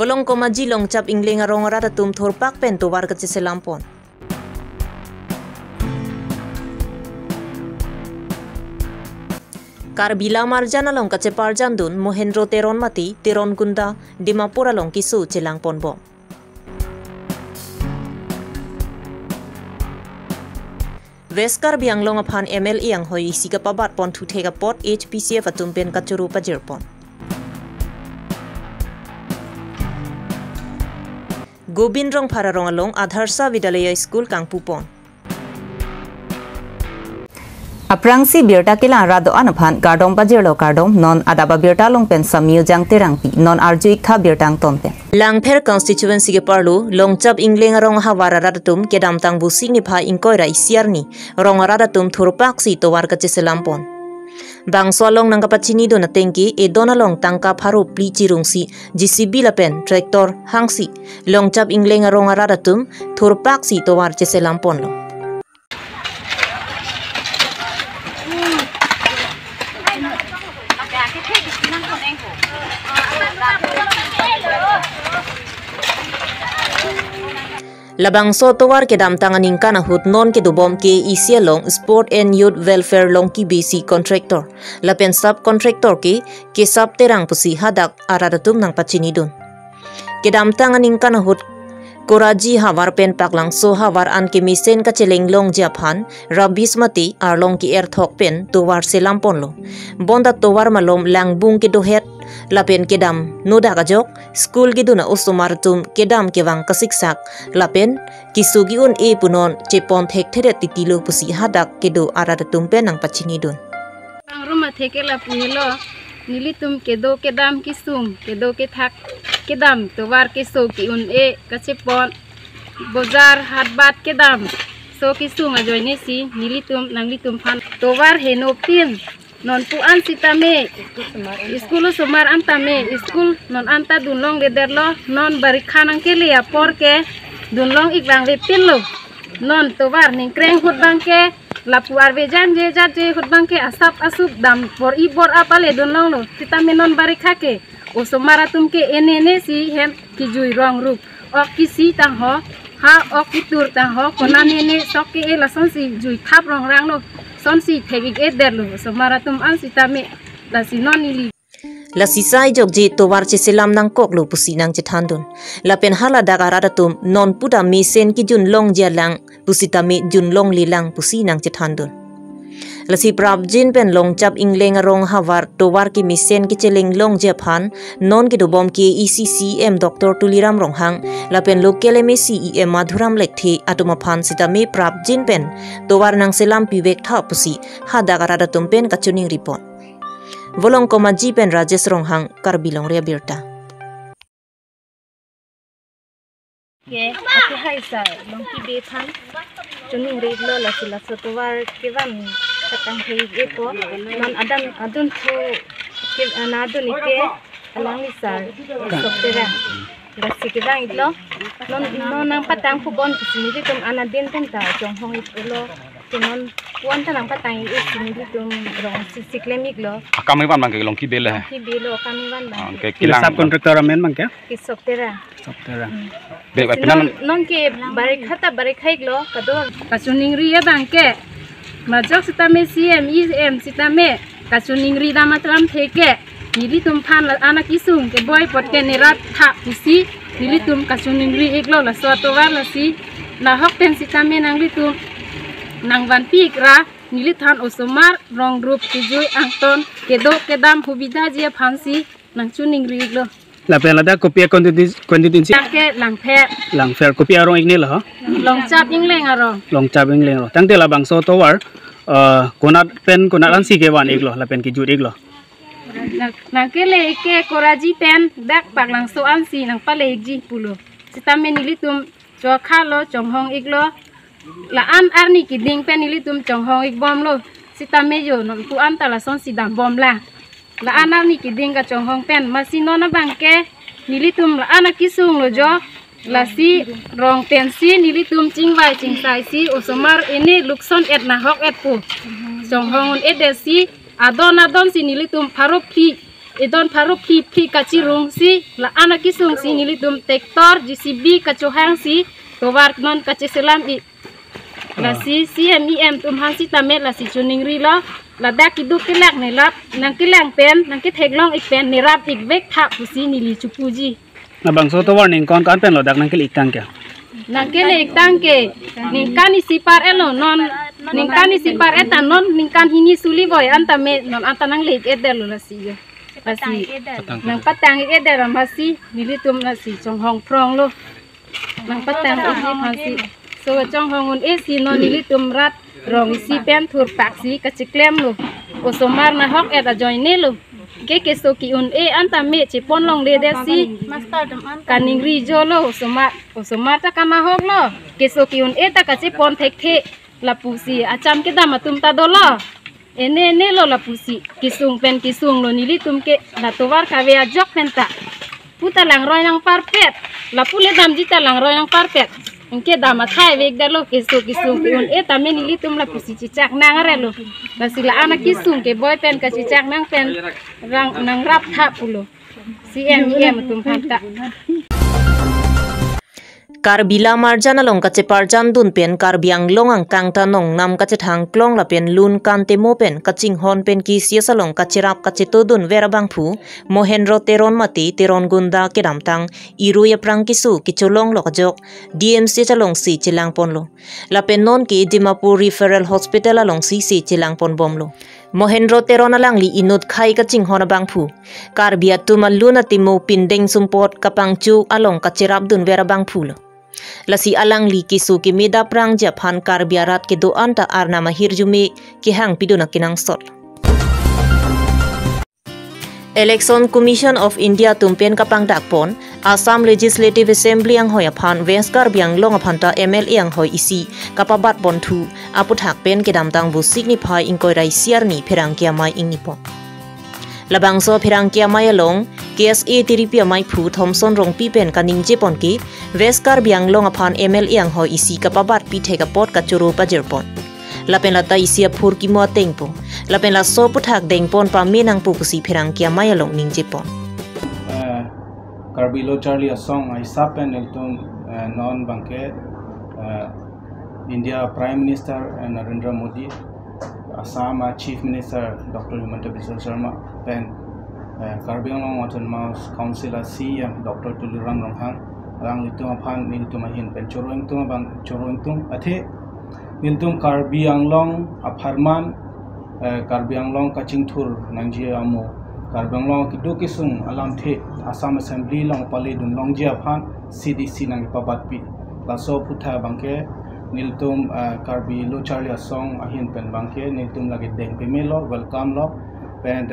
Volong komaji longcap ingling arong rata tum thorpak pen to war kece selampon. Karbila marjana long kace parjandun Mohendro teron mati teron gunda Dimapura long kisu celang ponbom. Veskar biang long aphan ML yang hoi isi kapabat pon tu thega pot HPCF atumpen kacuru pajerpon. Gobindrong Pararong along Adharsa Vidalaya School Kangpupon. Aprangsi birta kila rado anaphan gardom bajirlo gardom non adaba birta longpen samyu jang terangpi non arju ikha birtang tompen. Langpher constituency ke parlu longchap ingling rong hawara radatum kedam tang busing ni pha ingkoira isiarni rong radatum thurpak si towar kace selampon. Bang swalong nang kapachini do na tengki e donalong tangka pharu pli chirungsi JCB lapen tractor hangsi longchap ingling rong radatum thurpak si towar che selampon lo. Labang so towar ke dam tangan ingkana hut non ke dubom ke isia long Sport and Youth Welfare long ki basic contractor lapen sub contractor ke sub terang pusi hadak aradatum nang pachinidun ke dam tangan ingkana hut koraji hawar pen paklang so hawar an ke misen ka cheleng long japhan rabis mati arlong ki thok pen towar selampon lo bonda towar malom langbung ke dohet lapen kedam noda kajok school giduna usumar tum kedam kewang kasiksak lapen kisugi un e punon cepon thek theret titilo pusi hadak kedo arada tumpen nang pachinidun ruma thekela puhilo nilitum kedo kedam kisum kedo ke thak kedam towar kiso ki un e kacepon bozar hatbat kedam so kisung ajoine si nilitum nang litum phan towar henopin non puan sitame school sumar antame school non anta dunlong lederlo non barikhanang ke liya porke dunlong ikbang le pillo non towar ning kreng hut bangke lapuar vejan je jaje hut bangke asap asup dam por ibor apale dunlong lo sitame non barikhake o sumara tumke enene si hem kijui rong ruk ok kisi tang ho ha ok kitur tang ho konanene sokke e lason si jui thap rong rang lo sonsi thegik ederlu somaratum ansitame la sinonili la sisai jogji towar che selam nang koklo pusi nang chethandun lapen hala dagaradatum non puda misen ki jun long jalang pusitame jun long lilang pusi nang chethandun lasi prabjin pen long chap ingleng rong hawar towar ki misen ki cheleng long japhan non ki dobom ki ECCM Dr Tuliram Ronghang lapen local MECEM Madhuram Lekthi atuma phan sitame prabjin pen towar nang selam pibek tha pusi hadagarada tumpen kachuning report volong komaji pen Rajesh Ronghang Karbilong ria birta ke ake haisa long ki be than chuning re lo la sila towar kewan katang hei epo non adun thu ke anadun ike alang lisar soktera rasi kedang itlo non nang patang pubon kisini tum anadin tenta jong hong itlo tinon puan tanang patang isini tum rong siklemik lo kami wan bang ke long ki bele kami wan bang ke kilang sub contractor amen bang ke soktera be ba pinan non ke barikhai lo kado kasuning ri bang ke majok sitame CM sitame kasuning ri da matlam theke nilitum phan anak isung ke boy potke nerat tha pisi nilitum kasuning ri eklo la swato wala si na hok pen sitame nang litum nang van pikra nilithan osomar rong group kijui angton kedo kedam hubida je phansi nang chuning ri eklo la pela da kopia konstituensi ke langfer kopia rong igne la longchap ingleng aro tangte la bang so towar konat ansi ke wan eglo la pen ki jur eglo nang kele ke koraji pen dak paklang so ansi nang pale ji pulo sitame nilitum chokhalo chonghong eglo la an arni ki ding pen nilitum chonghong ik bom lo sitame yo non tu an tala son si dam bom la an arni ki ding ka chonghong pen masino na bangke nilitum la anak kisung lo jo lasi rong pensi nilitum chingwai chingsai si osomar ini lukson et na hok et pu chonghong edesi adon si nilitum pharop phi idon paru phi kacirung si la anak kisung si nilitum tektor JCB kacohang si towar non kaceselam I la si CMEM tum hang si tamet la si chuning ri la dak kidu kilak ne lap nang kilang pen nang ki theklong ik pen ne rap ik bek tha pusi nili chupuji Abang so to warning kon kan pen lo dak nang kil ik tang kya Nangkele tangke ningkani sipar elo non ningkani sipar eta non ningkan hini suli boy anta me non anta nang lek edelo lasi nang patang edelo masi nilitum lasi chong hong prong lo nang patang isi masi so chong hong un esi non nilitum rat rong isi pen thur pak si kaciklem lo osomar na hok eta joine lo ke soki un anta me chepon long le desi kaning ri jolo osoma ta kama hok lo ke soki un ta ka chepon thek the la pusi acham ke dama tum ta dolo ene lo la pusi kisung lo nili tum ke la towar ka ve jok penta puta lang roy nang parpet la pule dam jita lang roy nang parpet Engke dama thai vek dalo kisung un ta me nili tum la pusi cicak nang are lo la sila anak kisung ke boy pen ka cicak nang pen rang nang rap tha pulo CMEM tum phanta Karbila marjana long kache parjan dun pen karbiang long ang kangta nong nam kache thang klong la pen lun kante mo pen kaching hon pen ki siasa long kache rap kache to dun verabang phu Mohenro teron mati teron gunda kedam tang iru ya prang kisu kicholong lo kajok DMC chalong si chilang pon lo la pen non ki Dimapur referral hospital along si chilang pon bom lo Mohenro teron alang li inut khai kaching hon bang phu karbia tumaluna timo pindeng sumpot kapang chu along kache rap dun verabang phu lo Lasi alang li kisu ki mida prang Japan karbiarat ke doan ta arna mahir jumi ki hang piduna kinang sot. Election Commission of India tumpen kapang dakpon Assam Legislative Assembly ang hoy aphan West Karbiang long aphanta MLA ang hoy isi kapabat bontu aputhak pen kedamtang bu signify ingkoi rai siar ni pherang kia mai ingnipo. Labangso pherang kia mai along KSA tiripia mai phu Thomson rong pi pen kaning jepon ki West Karbiang long aphan MLA ang hoy isi kapabat pi theka pot ka churu pa jerpon lapen la ta isia phur ki mo tengpo lapen la so puthak dengpon pa menang pu kusi pherang kia mai along ning jepon Karbilo Charlie Asong I sapen elton non banke India Prime Minister Narendra Modi Assam Chief Minister Dr. Himanta Biswa Sharma pen Karbi Anglong Autonomous Council CM Dr. Tuliram Ronghang rang litum aphan niltum ahin pen choroing tum athe niltum Karbi Anglong apharman Karbi Anglong kachingthur nangji amo Karbi Anglong kidu kisung alam the Assam Assembly long pale dun long ji aphan CDC nang pabat pi laso putha bangke niltum Karbi lo Charlie Asong ahin pen bangke niltum lagi deng pemelo welcome lo pen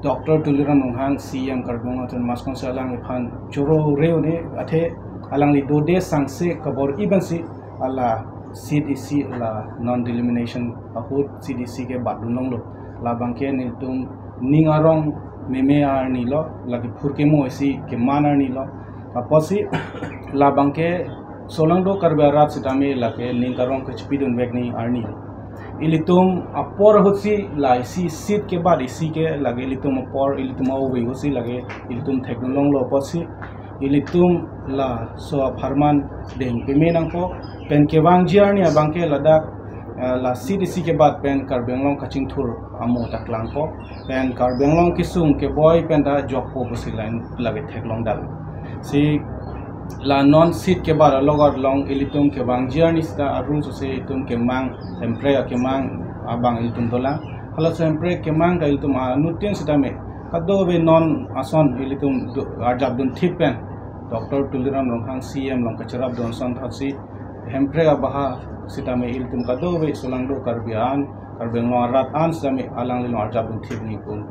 Dr. Tuliram Ronghang CM Karbi Autonomous Council alang iphan choro reu ne athe alang li dode sangse kabor even si ala CDC la non delimitation ahut CDC ke badunong lo la bangke niltum ningarong meme arni lo lagi phurke mo esi ke manar ni lo aposi la bangke solangdo karbarat sitame lake ningarong ke chpidun vekni arni ilitum apor hotsi la isi sit ke bad isi ke lage ilitum apor ilitum awi hosi lage ilitum theknolong lo posi ilitum la so farman deng pemenang po pen ke wang jiarni abangke ladak la CDC ke bad pen Karbenglong kaching thur amo taklang po pen Karbenglong kisung ke boy pen da jok po posi line lage theklong dal si la non sit ke bad logar long ilitum ke wang jiarni sta arun so se itum ke mang empre ke mang abang ilitum dola hala sempre ke mang da ilitum nutin sitame kado be non ason ilitum arjab dun thipen Dr. Tuliram Ronghang CM long kacharap don son thasi hemprega baha sitame ilitum kado be solangdo karbian Karbenglong rat an sitame alang lino arjab dun thibni kun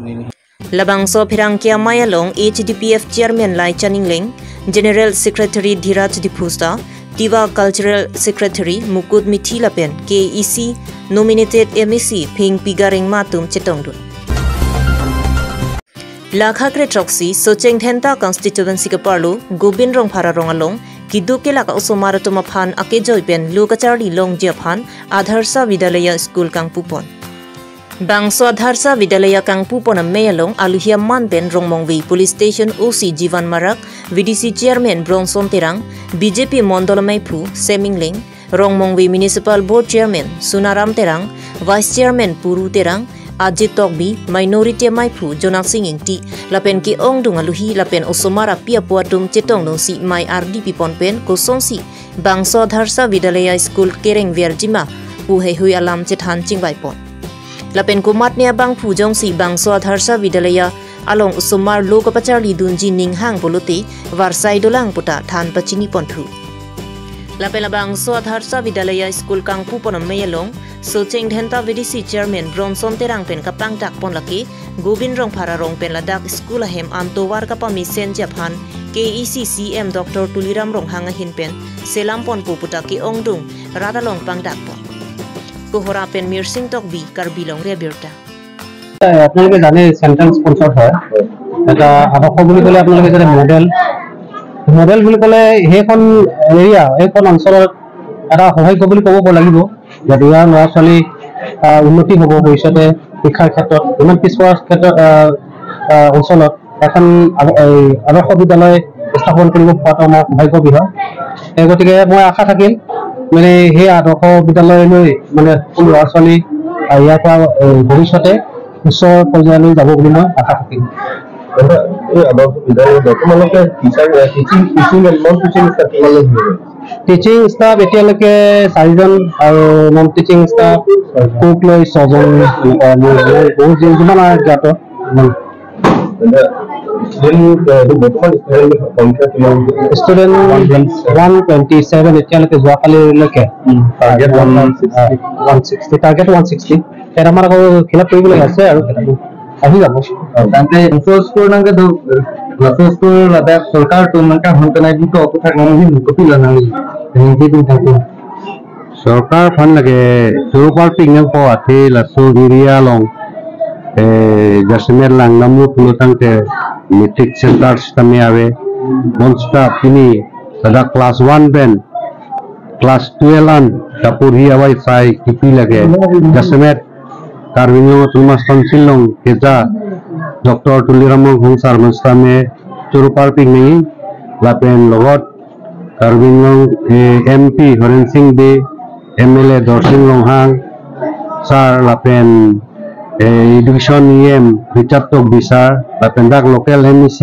ni Labangso pherang kia mai along HDPF Chairman Lai Chaningling General Secretary Dhiraj Dipusta Tiva Cultural Secretary Mukut Mithilapen KEC nominated MEC Phing Pigaring Matum Chetongdu Lakha Kretroxi Socheng Thenta constituency ka parlo Gobin Rong Phara Rong along Kidu ke laka usomara tumaphan ake joipen Lukachari Long Japhan Adharsa Vidalaya School kang pupon Bangso Adharsa Vidalaya Kang Pupona Mayalong Aluhia Manpen Rongmongwi Police Station OC Jivan Marak VDC Chairman Bronson Terang BJP Mondolamai Pu Semingling Rongmongwi Municipal Board Chairman Sunaram Terang Vice Chairman Puru Terang Ajit Tokbi Minority Maipu Jonal Singing Ti Lapen ki ong dung aluhi lapen osomara pia puatum cetong dong si Mai RDP Ponpen kosong si Bangso Adharsa Vidalaya School Kereng Verjima Pu Hui Alam Cethan Cingbai Pon Lapen kumatnya bang pujong si Bangso Adharsa Vidalaya along usumar logo pacharli dunji ninghang poluti Varsai dolang puta than pacini pontu. Lapen Bangso Adharsa Vidalaya School kang pupon mayalong Socheng Dhenta VDC Chairman Bronson Terang pen kapang tak pon laki Gobin rong para rong pen ladak school hem antowar kapami sen Japan KEC CM Dr. Tuliram rong hangahin pen selam pon puputa ki ongdung radalong pang dak pon. कोहरा पेन मिर्सिंग तक भी करबिलों रे बिरता আপোনালোকে জানে central sponsor হয় এটা আদৰ্শ বুলি ক'লে আপোনালোকে জানে মডেল বুলি ক'লে হেখন এৰিয়া হেখন অঞ্চলৰ এটা সহায়ক বুলি ক'ব লাগিব যদি ইয়াৰ ল'ৰা ছোৱালী উন্নতি হ'ব ভৱিষ্যতে শিক্ষাৰ ক্ষেত্ৰত ইমান পিছপৰা ক্ষেত্ৰত অঞ্চলত এখন আদৰ্শ বিদ্যালয় স্থাপন কৰিব পৰাটো আমাৰ সৌভাগ্যৰ বিষয় গতিকে মই আশা থাকিল মানে সেই আদৰ্শ বিদ্যালয়লৈ মানে ল'ৰা ছোৱালী ইয়াৰ পৰা ভৱিষ্যতে উচ্চ পৰ্যায়লৈ যাব বুলি মই আশা থাকিম টিচিং ষ্টাফ এতিয়ালৈকে 4জন আৰু নন টিচিং ষ্টাফ কুক লৈ 6জন বহুত যিমান জ্ঞাত student 127 এতিয়ালৈকে যোৱাকালিলৈকে টাৰ্গেট 160 এটা আমাৰ আকৌ খিলাপ কৰিবলৈ আছে আৰু আহি যাব তাতে স্কুল নাকে স্কুল লাদা সরকার তো নাকা হতে নাই দিতো কথা নাহি কপি লানালি হেঁটে দিন থাকে সরকার ফান লাগে সুপার পিংনেল পো আছে লাসো গিরিয়া লং jasmer lang namu pulutang te metric centers kami ave monsta pini sada class 1 ben class 12 an tapuri awai sai kipi lage jasmer karwingo tumas konsilong keja dr tuliram hongsar monstame churupar pingni lapen logot karwingo mp horen singh de mla dorsing longhang sar lapen education em Richard Tok Bisar lapendak local MEC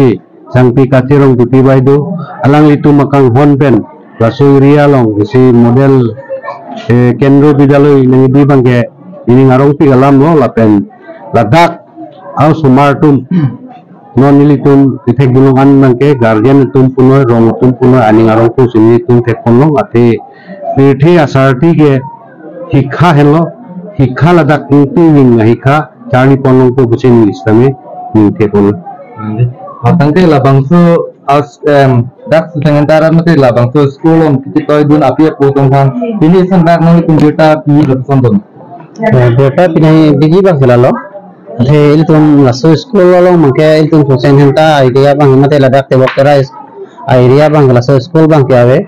Sangpi Katirong Tuti Baido alang itu makang honpen lasu ria long isi model kendro bidaloy nangibi bangke ini ngarong pi alam lo lapen ladak au sumartum non ilitum titek gulungan bangke guardian tum puno rong tum puno ani ngarong tu sini tum tekonong ate pirthi asarti ke hikha hello hikha ladak itu wing hikha cari ponong ko busin istame nite pon matangke labangso as dak sementara mate labangso school on kiti toy dun api potong kan ini sandak nang computer pi lapsondon data pinai bigi bang selalo the iltum laso school lo mangke iltum sosen henta idea bang mate ladak te boktera area bang laso school bang ke ave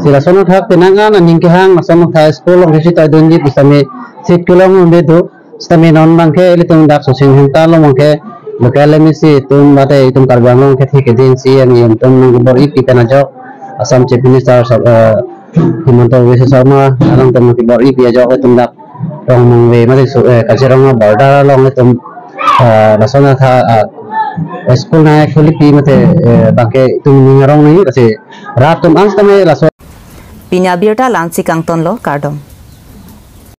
silasono thak tenangan ningke hang lasono tha school on kiti toy dun ji bisame sit kulong bedo stame non bangke iltum dak sosen henta lo mangke lokal misi tum bate itum karbanong ke thik din CM tum nang bor ipi kana jok asam chief minister Himanta Biswa Sarma alang tum ki bor ipi jok tum dak rong mangwe mate kachirong border long tum lasona tha school na actually pi mate bangke tum ningarong ni kasi ratum angstame laso Pinya Birta Lansi Kangton lo Kardom